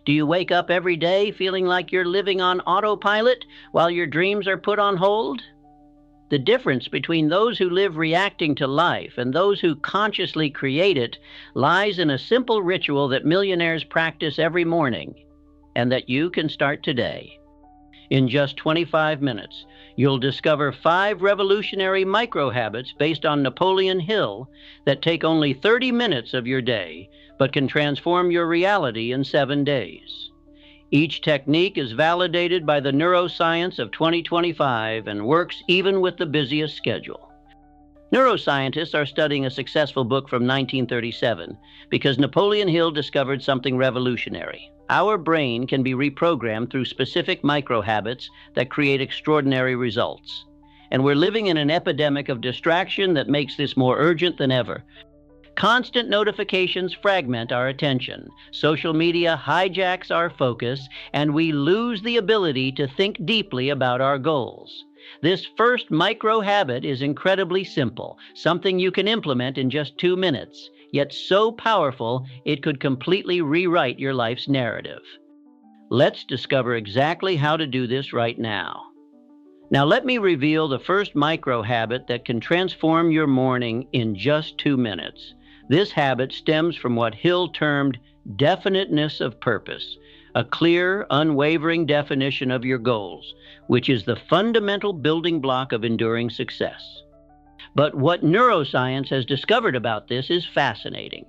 Do you wake up every day feeling like you're living on autopilot while your dreams are put on hold? The difference between those who live reacting to life and those who consciously create it lies in a simple ritual that millionaires practice every morning, and that you can start today. In just 25 minutes, you'll discover 5 revolutionary micro-habits based on Napoleon Hill that take only 30 minutes of your day, but can transform your reality in 7 days. Each technique is validated by the neuroscience of 2025 and works even with the busiest schedule. Neuroscientists are studying a successful book from 1937 because Napoleon Hill discovered something revolutionary. Our brain can be reprogrammed through specific micro-habits that create extraordinary results. And we're living in an epidemic of distraction that makes this more urgent than ever. Constant notifications fragment our attention. Social media hijacks our focus, and we lose the ability to think deeply about our goals. This first micro-habit is incredibly simple, something you can implement in just 2 minutes, yet so powerful it could completely rewrite your life's narrative. Let's discover exactly how to do this right now. Now let me reveal the first micro-habit that can transform your morning in just 2 minutes. This habit stems from what Hill termed definiteness of purpose, a clear, unwavering definition of your goals, which is the fundamental building block of enduring success. But what neuroscience has discovered about this is fascinating.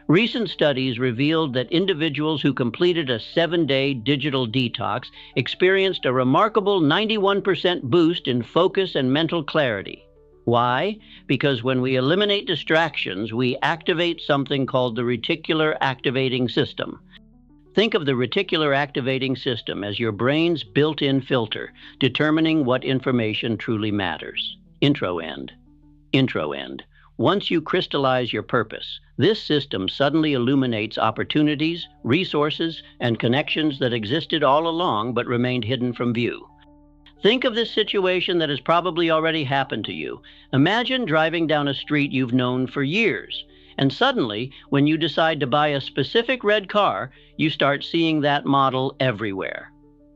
Recent studies revealed that individuals who completed a 7-day digital detox experienced a remarkable 91% boost in focus and mental clarity. Why? Because when we eliminate distractions, we activate something called the Reticular Activating System. Think of the Reticular Activating System as your brain's built-in filter, determining what information truly matters. Intro end. Once you crystallize your purpose, this system suddenly illuminates opportunities, resources, and connections that existed all along but remained hidden from view. Think of this situation that has probably already happened to you. Imagine driving down a street you've known for years, and suddenly, when you decide to buy a specific red car, you start seeing that model everywhere.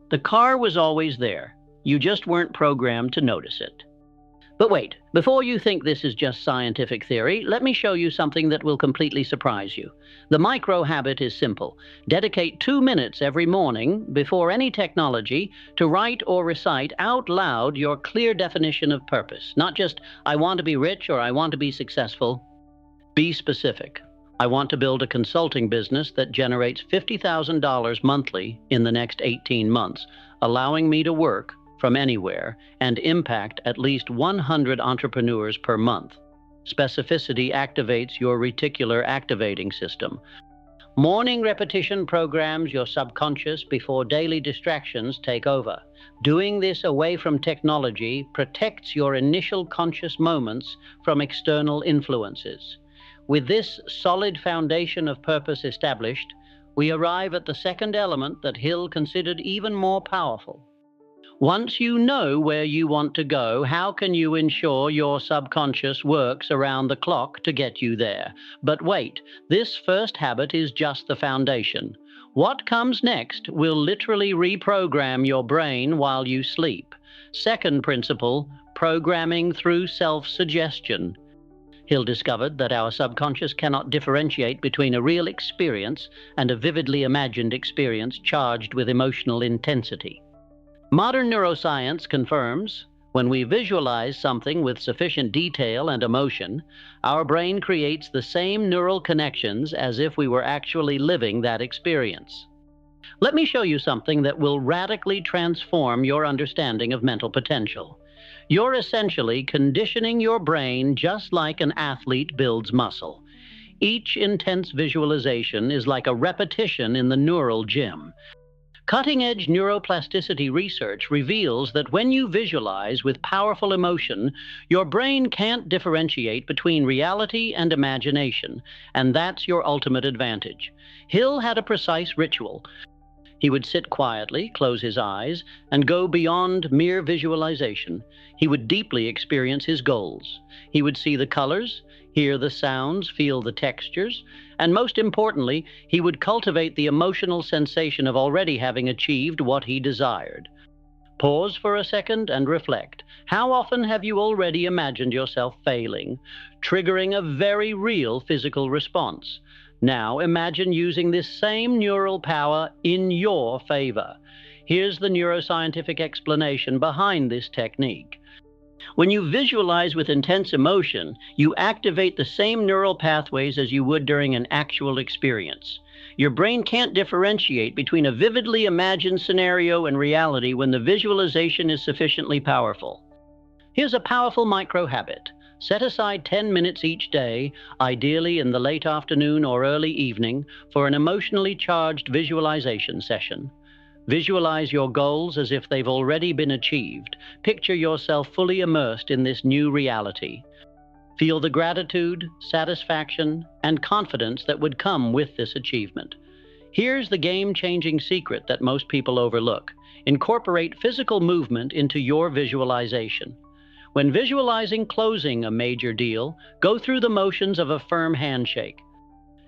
The car was always there. You just weren't programmed to notice it. But wait, before you think this is just scientific theory, let me show you something that will completely surprise you. The micro-habit is simple. Dedicate 2 minutes every morning, before any technology, to write or recite out loud your clear definition of purpose. Not just, I want to be rich or I want to be successful. Be specific. I want to build a consulting business that generates $50,000 monthly in the next 18 months, allowing me to work from anywhere and impact at least 100 entrepreneurs per month. Specificity activates your reticular activating system. Morning repetition programs your subconscious before daily distractions take over. Doing this away from technology protects your initial conscious moments from external influences. With this solid foundation of purpose established, we arrive at the second element that Hill considered even more powerful. Once you know where you want to go, how can you ensure your subconscious works around the clock to get you there? But wait, this first habit is just the foundation. What comes next will literally reprogram your brain while you sleep. Second principle, programming through self-suggestion. Hill discovered that our subconscious cannot differentiate between a real experience and a vividly imagined experience charged with emotional intensity. Modern neuroscience confirms when we visualize something with sufficient detail and emotion, our brain creates the same neural connections as if we were actually living that experience. Let me show you something that will radically transform your understanding of mental potential. You're essentially conditioning your brain just like an athlete builds muscle. Each intense visualization is like a repetition in the neural gym. Cutting-edge neuroplasticity research reveals that when you visualize with powerful emotion, your brain can't differentiate between reality and imagination, and that's your ultimate advantage. Hill had a precise ritual. He would sit quietly, close his eyes, and go beyond mere visualization. He would deeply experience his goals. He would see the colors, hear the sounds, feel the textures, and most importantly, he would cultivate the emotional sensation of already having achieved what he desired. Pause for a second and reflect. How often have you already imagined yourself failing, triggering a very real physical response? Now imagine using this same neural power in your favor. Here's the neuroscientific explanation behind this technique. When you visualize with intense emotion, you activate the same neural pathways as you would during an actual experience. Your brain can't differentiate between a vividly imagined scenario and reality when the visualization is sufficiently powerful. Here's a powerful micro-habit. Set aside 10 minutes each day, ideally in the late afternoon or early evening, for an emotionally charged visualization session. Visualize your goals as if they've already been achieved. Picture yourself fully immersed in this new reality. Feel the gratitude, satisfaction, and confidence that would come with this achievement. Here's the game-changing secret that most people overlook. Incorporate physical movement into your visualization. When visualizing closing a major deal, go through the motions of a firm handshake.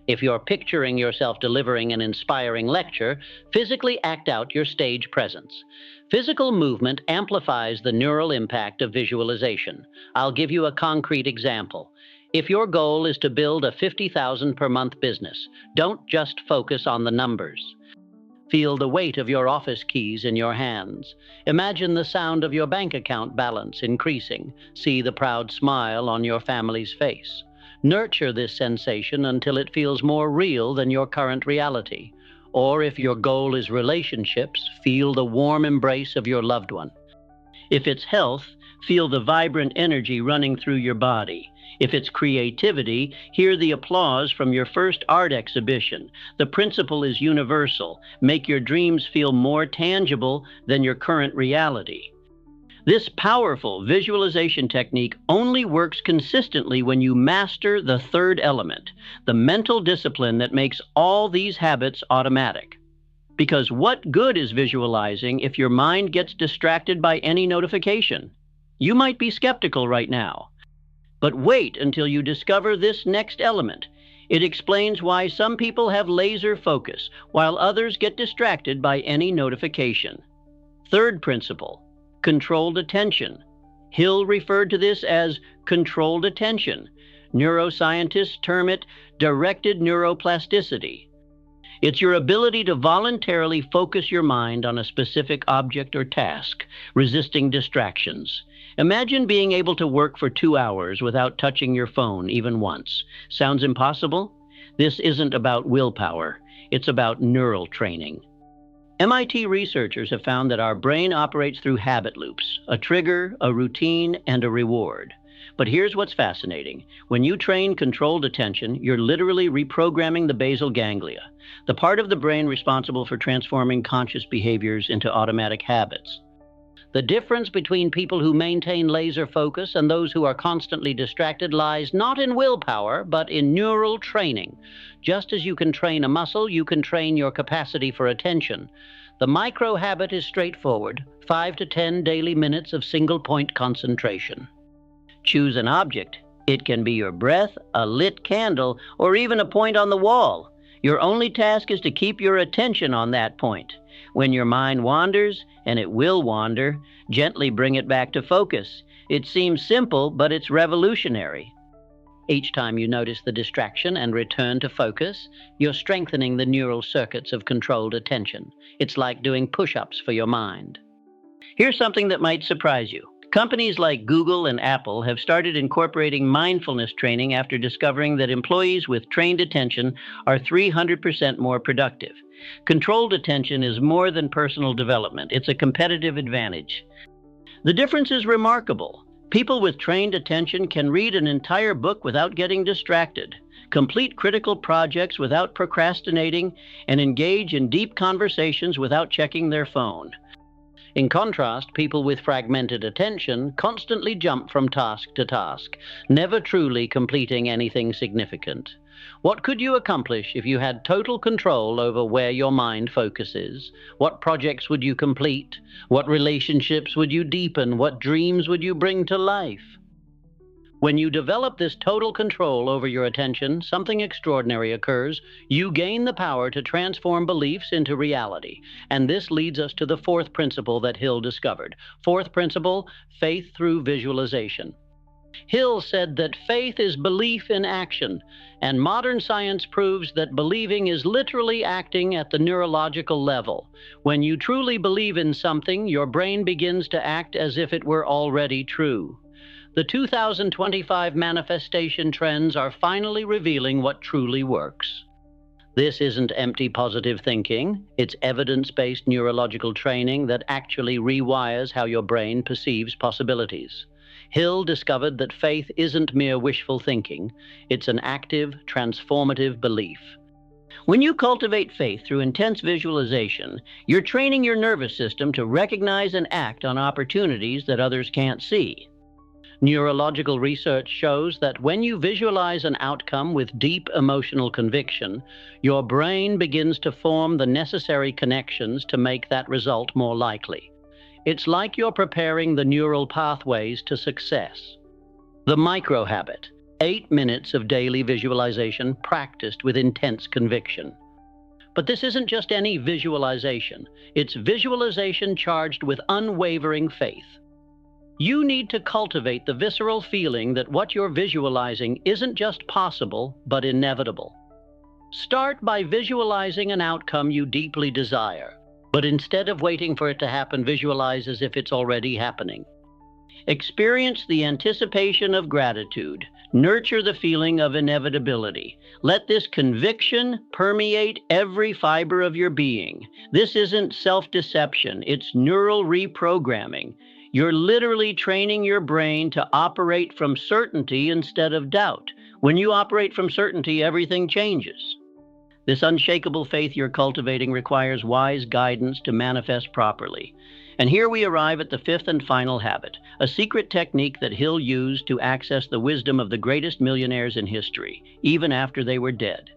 If you're picturing yourself delivering an inspiring lecture, physically act out your stage presence. Physical movement amplifies the neural impact of visualization. I'll give you a concrete example. If your goal is to build a $50,000 per month business, don't just focus on the numbers. Feel the weight of your office keys in your hands. Imagine the sound of your bank account balance increasing. See the proud smile on your family's face. Nurture this sensation until it feels more real than your current reality. Or if your goal is relationships, feel the warm embrace of your loved one. If it's health, feel the vibrant energy running through your body. If it's creativity, hear the applause from your first art exhibition. The principle is universal. Make your dreams feel more tangible than your current reality. This powerful visualization technique only works consistently when you master the third element, the mental discipline that makes all these habits automatic. Because what good is visualizing if your mind gets distracted by any notification? You might be skeptical right now. But wait until you discover this next element. It explains why some people have laser focus, while others get distracted by any notification. Third principle. Controlled attention. Hill referred to this as controlled attention. Neuroscientists term it directed neuroplasticity. It's your ability to voluntarily focus your mind on a specific object or task, resisting distractions. Imagine being able to work for 2 hours without touching your phone even once. Sounds impossible? This isn't about willpower. It's about neural training. MIT researchers have found that our brain operates through habit loops, a trigger, a routine, and a reward. But here's what's fascinating. When you train controlled attention, you're literally reprogramming the basal ganglia, the part of the brain responsible for transforming conscious behaviors into automatic habits. The difference between people who maintain laser focus and those who are constantly distracted lies not in willpower, but in neural training. Just as you can train a muscle, you can train your capacity for attention. The micro habit is straightforward, 5 to 10 daily minutes of single-point concentration. Choose an object. It can be your breath, a lit candle, or even a point on the wall. Your only task is to keep your attention on that point. When your mind wanders, and it will wander, gently bring it back to focus. It seems simple, but it's revolutionary. Each time you notice the distraction and return to focus, you're strengthening the neural circuits of controlled attention. It's like doing push-ups for your mind. Here's something that might surprise you. Companies like Google and Apple have started incorporating mindfulness training after discovering that employees with trained attention are 300% more productive. Controlled attention is more than personal development. It's a competitive advantage. The difference is remarkable. People with trained attention can read an entire book without getting distracted, complete critical projects without procrastinating, and engage in deep conversations without checking their phone. In contrast, people with fragmented attention constantly jump from task to task, never truly completing anything significant. What could you accomplish if you had total control over where your mind focuses? What projects would you complete? What relationships would you deepen? What dreams would you bring to life? When you develop this total control over your attention, something extraordinary occurs. You gain the power to transform beliefs into reality. And this leads us to the fourth principle that Hill discovered. Fourth principle, faith through visualization. Hill said that faith is belief in action, and modern science proves that believing is literally acting at the neurological level. When you truly believe in something, your brain begins to act as if it were already true. The 2025 manifestation trends are finally revealing what truly works. This isn't empty positive thinking. It's evidence-based neurological training that actually rewires how your brain perceives possibilities. Hill discovered that faith isn't mere wishful thinking. It's an active, transformative belief. When you cultivate faith through intense visualization, you're training your nervous system to recognize and act on opportunities that others can't see. Neurological research shows that when you visualize an outcome with deep emotional conviction, your brain begins to form the necessary connections to make that result more likely. It's like you're preparing the neural pathways to success. The micro habit, 8 minutes of daily visualization practiced with intense conviction. But this isn't just any visualization. It's visualization charged with unwavering faith. You need to cultivate the visceral feeling that what you're visualizing isn't just possible, but inevitable. Start by visualizing an outcome you deeply desire, but instead of waiting for it to happen, visualize as if it's already happening. Experience the anticipation of gratitude. Nurture the feeling of inevitability. Let this conviction permeate every fiber of your being. This isn't self-deception, it's neural reprogramming. You're literally training your brain to operate from certainty instead of doubt. When you operate from certainty, everything changes. This unshakable faith you're cultivating requires wise guidance to manifest properly. And here we arrive at the fifth and final habit, a secret technique that Hill used to access the wisdom of the greatest millionaires in history, even after they were dead.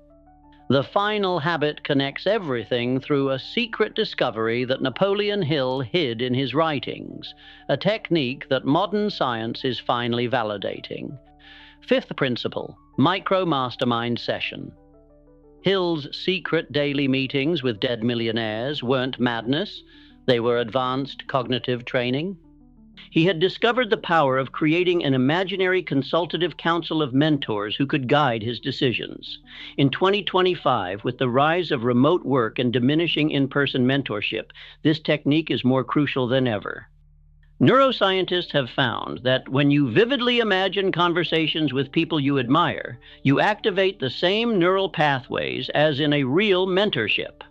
The final habit connects everything through a secret discovery that Napoleon Hill hid in his writings, a technique that modern science is finally validating. Fifth principle, micro-mastermind session. Hill's secret daily meetings with dead millionaires weren't madness, they were advanced cognitive training. He had discovered the power of creating an imaginary consultative council of mentors who could guide his decisions. In 2025, with the rise of remote work and diminishing in-person mentorship, this technique is more crucial than ever. Neuroscientists have found that when you vividly imagine conversations with people you admire, you activate the same neural pathways as in a real mentorship.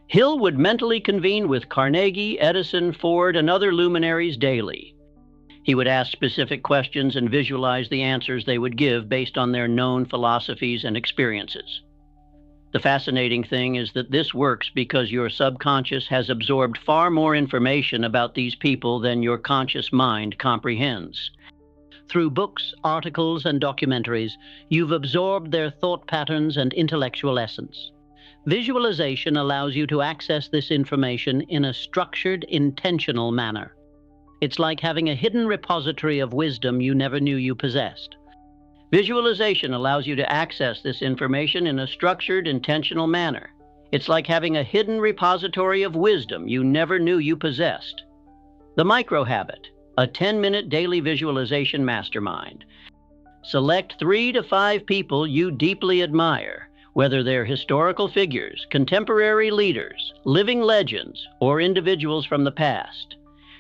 Hill would mentally convene with Carnegie, Edison, Ford, and other luminaries daily. He would ask specific questions and visualize the answers they would give based on their known philosophies and experiences. The fascinating thing is that this works because your subconscious has absorbed far more information about these people than your conscious mind comprehends. Through books, articles, and documentaries, you've absorbed their thought patterns and intellectual essence. Visualization allows you to access this information in a structured, intentional manner. It's like having a hidden repository of wisdom you never knew you possessed. Visualization allows you to access this information in a structured, intentional manner. It's like having a hidden repository of wisdom you never knew you possessed. The micro habit, a 10-minute daily visualization mastermind. Select 3 to 5 people you deeply admire, whether they're historical figures, contemporary leaders, living legends, or individuals from the past.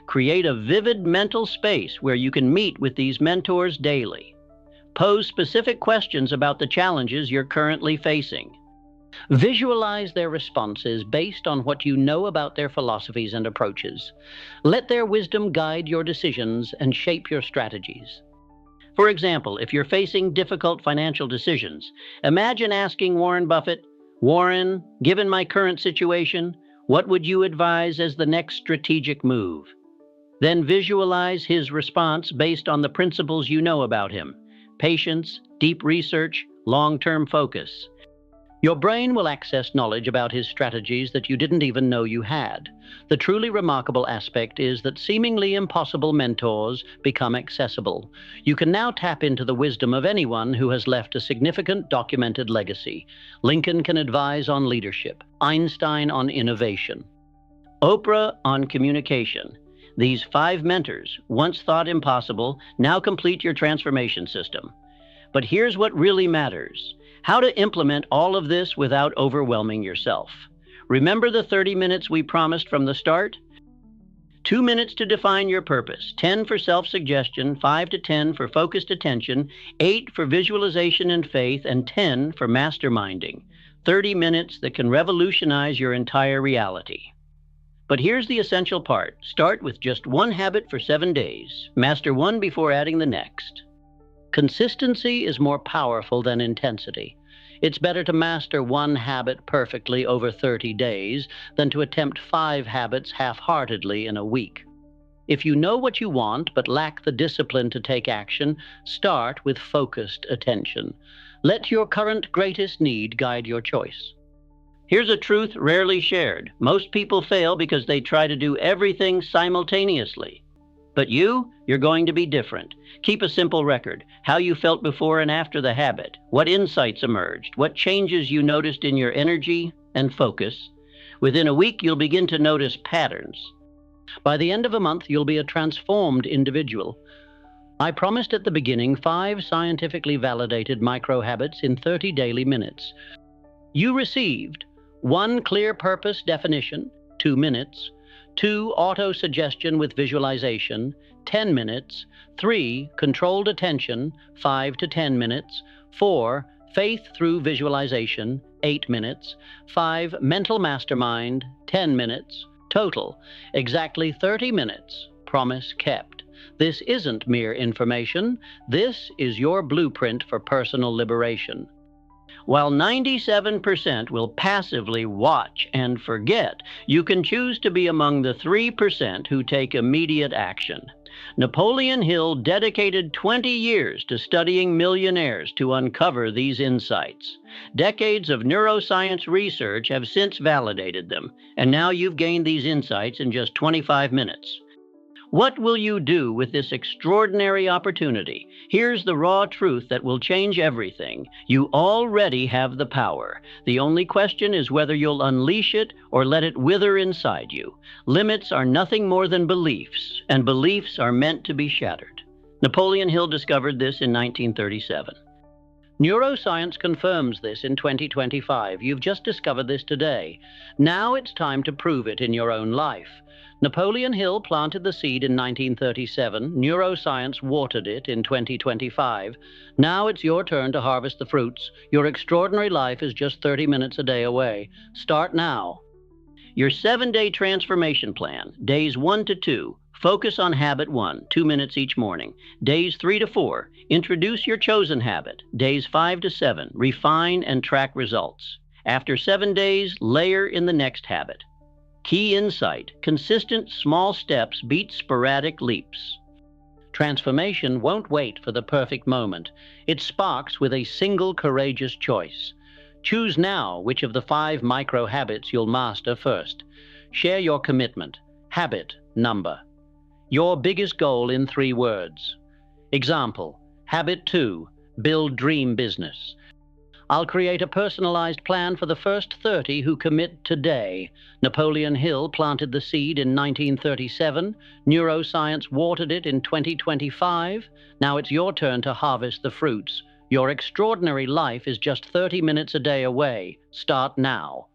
Create a vivid mental space where you can meet with these mentors daily. Pose specific questions about the challenges you're currently facing. Visualize their responses based on what you know about their philosophies and approaches. Let their wisdom guide your decisions and shape your strategies. For example, if you're facing difficult financial decisions, imagine asking Warren Buffett, "Warren, given my current situation, what would you advise as the next strategic move?" Then visualize his response based on the principles you know about him: patience, deep research, long-term focus. Your brain will access knowledge about his strategies that you didn't even know you had. The truly remarkable aspect is that seemingly impossible mentors become accessible. You can now tap into the wisdom of anyone who has left a significant documented legacy. Lincoln can advise on leadership, Einstein on innovation, Oprah on communication. These 5 mentors, once thought impossible, now complete your transformation system. But here's what really matters: how to implement all of this without overwhelming yourself. Remember the 30 minutes we promised from the start? 2 minutes to define your purpose, 10 for self-suggestion, 5 to 10 for focused attention, 8 for visualization and faith, and 10 for masterminding. 30 minutes that can revolutionize your entire reality. But here's the essential part. Start with just one habit for 7 days. Master one before adding the next. Consistency is more powerful than intensity. It's better to master one habit perfectly over 30 days than to attempt 5 habits half-heartedly in a week. If you know what you want but lack the discipline to take action, start with focused attention. Let your current greatest need guide your choice. Here's a truth rarely shared. Most people fail because they try to do everything simultaneously. But you're going to be different. Keep a simple record: how you felt before and after the habit, what insights emerged, what changes you noticed in your energy and focus. Within a week, you'll begin to notice patterns. By the end of a month, you'll be a transformed individual. I promised at the beginning 5 scientifically validated micro habits in 30 daily minutes. You received 1 clear purpose definition, 2 minutes, 2 auto-suggestion with visualization, 10 minutes, 3 controlled attention, 5 to 10 minutes, 4 faith through visualization, 8 minutes, 5 mental mastermind, 10 minutes, total, exactly 30 minutes, promise kept. This isn't mere information, this is your blueprint for personal liberation. While 97% will passively watch and forget, you can choose to be among the 3% who take immediate action. Napoleon Hill dedicated 20 years to studying millionaires to uncover these insights. Decades of neuroscience research have since validated them, and now you've gained these insights in just 25 minutes. What will you do with this extraordinary opportunity? Here's the raw truth that will change everything. You already have the power. The only question is whether you'll unleash it or let it wither inside you. Limits are nothing more than beliefs, and beliefs are meant to be shattered. Napoleon Hill discovered this in 1937. Neuroscience confirms this in 2025. You've just discovered this today. Now it's time to prove it in your own life. Napoleon Hill planted the seed in 1937. Neuroscience watered it in 2025. Now it's your turn to harvest the fruits. Your extraordinary life is just 30 minutes a day away. Start now. Your 7-day transformation plan. Days 1 to 2. Focus on habit 1, 2 minutes each morning. Days 3 to 4. Introduce your chosen habit. Days 5 to 7. Refine and track results. After 7 days, layer in the next habit. Key insight: consistent small steps beat sporadic leaps. Transformation won't wait for the perfect moment. It sparks with a single courageous choice. Choose now which of the 5 micro habits you'll master first. Share your commitment. Habit number. Your biggest goal in 3 words. Example: Habit 2, build dream business. I'll create a personalized plan for the first 30 who commit today. Napoleon Hill planted the seed in 1937. Neuroscience watered it in 2025. Now it's your turn to harvest the fruits. Your extraordinary life is just 30 minutes a day away. Start now.